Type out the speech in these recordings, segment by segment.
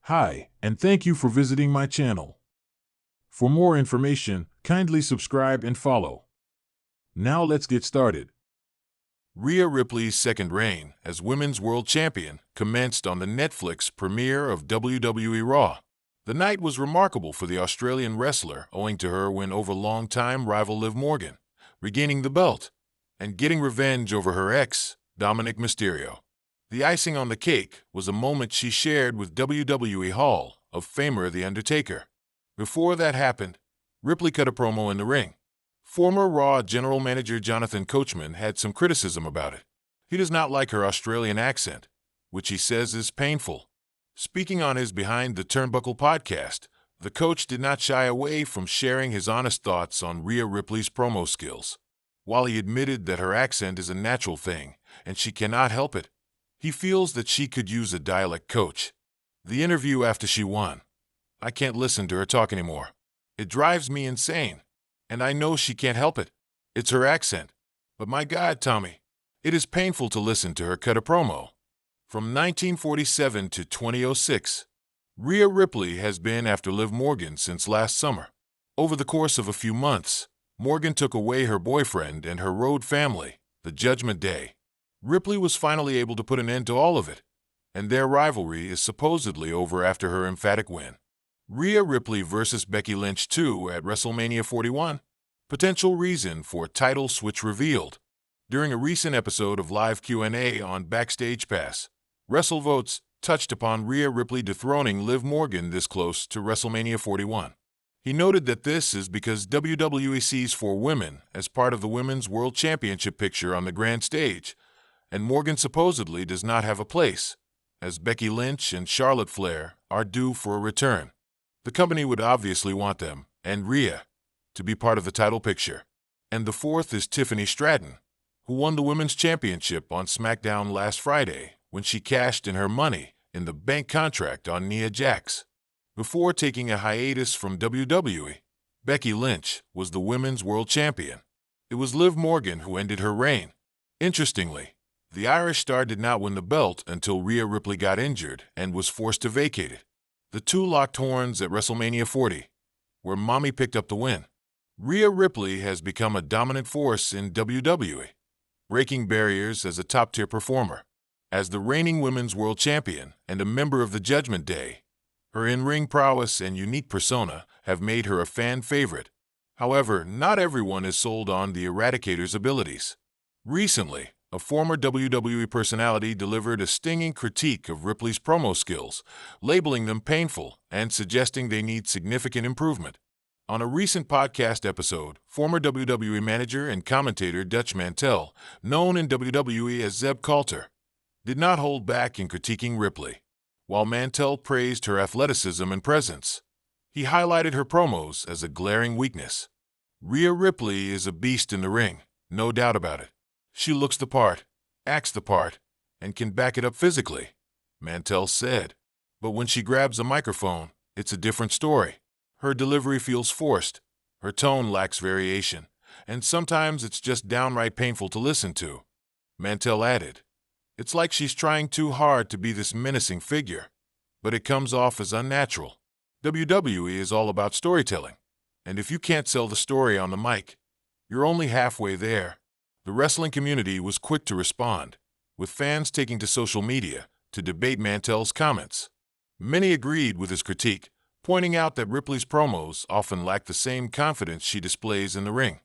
Hi, and thank you for visiting my channel. For more information, kindly subscribe and follow. Now let's get started. Rhea Ripley's second reign as Women's World Champion commenced on the Netflix premiere of WWE Raw. The night was remarkable for the Australian wrestler owing to her win over longtime rival Liv Morgan, regaining the belt, and getting revenge over her ex, Dominic Mysterio. The icing on the cake was a moment she shared with WWE Hall of Famer The Undertaker. Before that happened, Ripley cut a promo in the ring. Former Raw general manager Jonathan Coachman had some criticism about it. He does not like her Australian accent, which he says is painful. Speaking on his Behind the Turnbuckle podcast, the coach did not shy away from sharing his honest thoughts on Rhea Ripley's promo skills. While he admitted that her accent is a natural thing and she cannot help it, he feels that she could use a dialect coach. The interview after she won. I can't listen to her talk anymore. It drives me insane. And I know she can't help it. It's her accent. But my God, Tommy, it is painful to listen to her cut a promo. From 1947 to 2006, Rhea Ripley has been after Liv Morgan since last summer. Over the course of a few months, Morgan took away her boyfriend and her road family, the Judgment Day. Ripley was finally able to put an end to all of it, and their rivalry is supposedly over after her emphatic win. Rhea Ripley versus Becky Lynch 2 at WrestleMania 41. Potential reason for title switch revealed. During a recent episode of live Q&A on Backstage Pass, WrestleVotes touched upon Rhea Ripley dethroning Liv Morgan this close to WrestleMania 41. He noted that this is because WWE sees 4 women as part of the Women's World Championship picture on the grand stage, and Morgan supposedly does not have a place, as Becky Lynch and Charlotte Flair are due for a return. The company would obviously want them, and Rhea, to be part of the title picture. And the fourth is Tiffany Stratton, who won the Women's Championship on SmackDown last Friday when she cashed in her Money in the Bank contract on Nia Jax. Before taking a hiatus from WWE, Becky Lynch was the Women's World Champion. It was Liv Morgan who ended her reign. Interestingly, the Irish star did not win the belt until Rhea Ripley got injured and was forced to vacate it. The two locked horns at WrestleMania 40, where Mommy picked up the win. Rhea Ripley has become a dominant force in WWE, breaking barriers as a top-tier performer. As the reigning Women's World Champion and a member of the Judgment Day, her in-ring prowess and unique persona have made her a fan favorite. However, not everyone is sold on the Eradicator's abilities. Recently, a former WWE personality delivered a stinging critique of Ripley's promo skills, labeling them painful and suggesting they need significant improvement. On a recent podcast episode, former WWE manager and commentator Dutch Mantell, known in WWE as Zeb Coulter, did not hold back in critiquing Ripley. While Mantell praised her athleticism and presence, he highlighted her promos as a glaring weakness. Rhea Ripley is a beast in the ring, no doubt about it. She looks the part, acts the part, and can back it up physically, Mantell said. But when she grabs a microphone, it's a different story. Her delivery feels forced, her tone lacks variation, and sometimes it's just downright painful to listen to. Mantell added, "It's like she's trying too hard to be this menacing figure, but it comes off as unnatural. WWE is all about storytelling, and if you can't sell the story on the mic, you're only halfway there." The wrestling community was quick to respond, with fans taking to social media to debate Mantell's comments. Many agreed with his critique, pointing out that Ripley's promos often lack the same confidence she displays in the ring.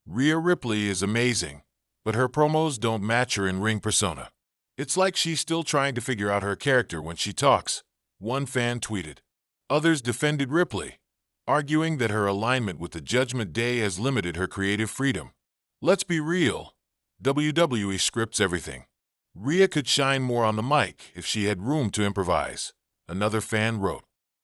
Rhea Ripley is amazing, but her promos don't match her in-ring persona. It's like she's still trying to figure out her character when she talks, one fan tweeted. Others defended Ripley, arguing that her alignment with the Judgment Day has limited her creative freedom. Let's be real, WWE scripts everything. Rhea could shine more on the mic if she had room to improvise, another fan wrote.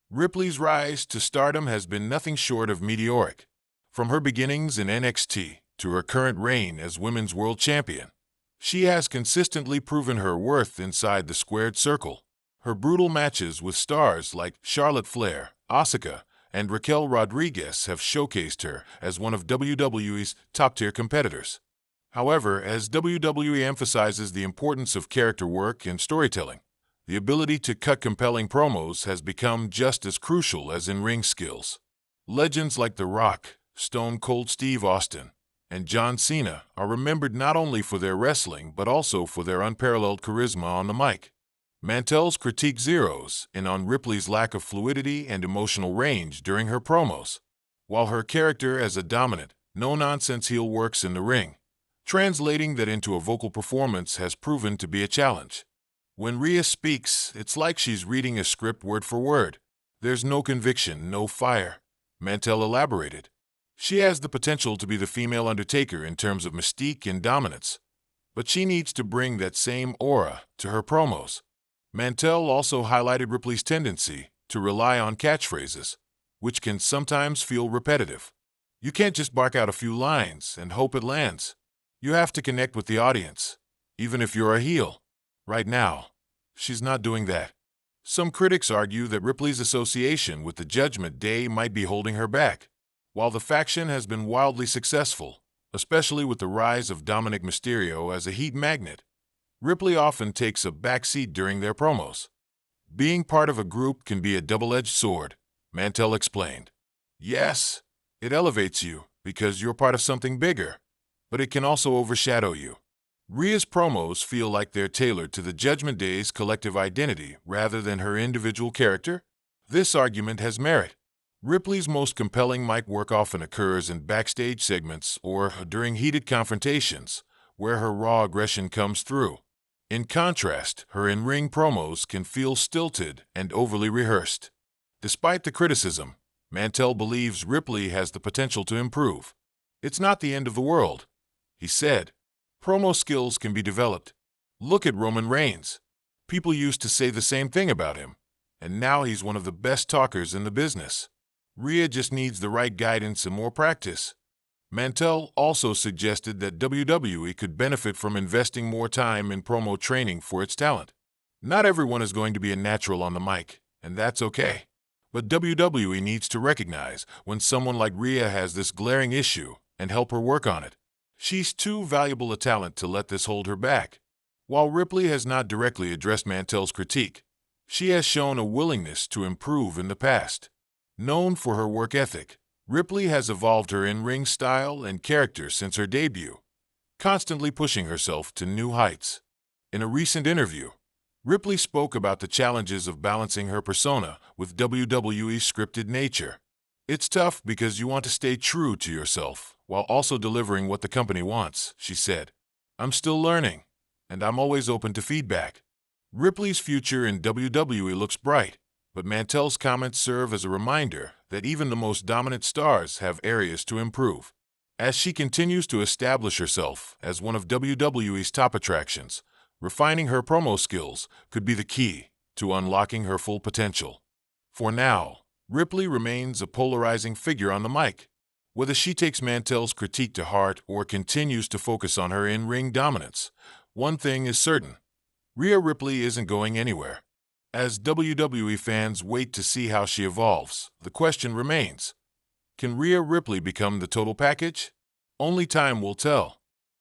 Ripley's rise to stardom has been nothing short of meteoric. From her beginnings in NXT to her current reign as Women's World Champion, she has consistently proven her worth inside the squared circle. Her brutal matches with stars like Charlotte Flair, Asuka, and Raquel Rodriguez have showcased her as one of WWE's top-tier competitors. However, as WWE emphasizes the importance of character work and storytelling, The ability to cut compelling promos has become just as crucial as in-ring skills. Legends like The Rock, Stone Cold Steve Austin, and John Cena are remembered not only for their wrestling but also for their unparalleled charisma on the mic. Mantel's critique zeroes in on Ripley's lack of fluidity and emotional range during her promos. While her character as a dominant, no-nonsense heel works in the ring, translating that into a vocal performance has proven to be a challenge. When Rhea speaks, it's like she's reading a script word for word. There's no conviction, no fire, Mantel elaborated. She has the potential to be the female Undertaker in terms of mystique and dominance, but she needs to bring that same aura to her promos. Mantel also highlighted Ripley's tendency to rely on catchphrases, which can sometimes feel repetitive. You can't just bark out a few lines and hope it lands. You have to connect with the audience, even if you're a heel. Right now, she's not doing that. Some critics argue that Ripley's association with the Judgment Day might be holding her back. While the faction has been wildly successful, especially with the rise of Dominic Mysterio as a heat magnet, Ripley often takes a backseat during their promos. Being part of a group can be a double-edged sword, Mantel explained. Yes, it elevates you because you're part of something bigger, but it can also overshadow you. Rhea's promos feel like they're tailored to the Judgment Day's collective identity rather than her individual character. This argument has merit. Ripley's most compelling mic work often occurs in backstage segments or during heated confrontations, where her raw aggression comes through. In contrast, her in-ring promos can feel stilted and overly rehearsed. Despite the criticism, Mantel believes Ripley has the potential to improve. It's not the end of the world, he said. Promo skills can be developed. Look at Roman Reigns. People used to say the same thing about him, and now he's one of the best talkers in the business. Rhea just needs the right guidance and more practice. Mantel also suggested that WWE could benefit from investing more time in promo training for its talent. Not everyone is going to be a natural on the mic, and that's okay. But WWE needs to recognize when someone like Rhea has this glaring issue and help her work on it. She's too valuable a talent to let this hold her back. While Ripley has not directly addressed Mantel's critique, she has shown a willingness to improve in the past. Known for her work ethic, Ripley has evolved her in-ring style and character since her debut, constantly pushing herself to new heights. In a recent interview, Ripley spoke about the challenges of balancing her persona with WWE's scripted nature. It's tough because you want to stay true to yourself while also delivering what the company wants, she said. I'm still learning, and I'm always open to feedback. Ripley's future in WWE looks bright, but Mantel's comments serve as a reminder that even the most dominant stars have areas to improve. As she continues to establish herself as one of WWE's top attractions, refining her promo skills could be the key to unlocking her full potential. For now, Ripley remains a polarizing figure on the mic. Whether she takes Mantel's critique to heart or continues to focus on her in-ring dominance, one thing is certain: Rhea Ripley isn't going anywhere. As WWE fans wait to see how she evolves, the question remains: can Rhea Ripley become the total package? Only time will tell.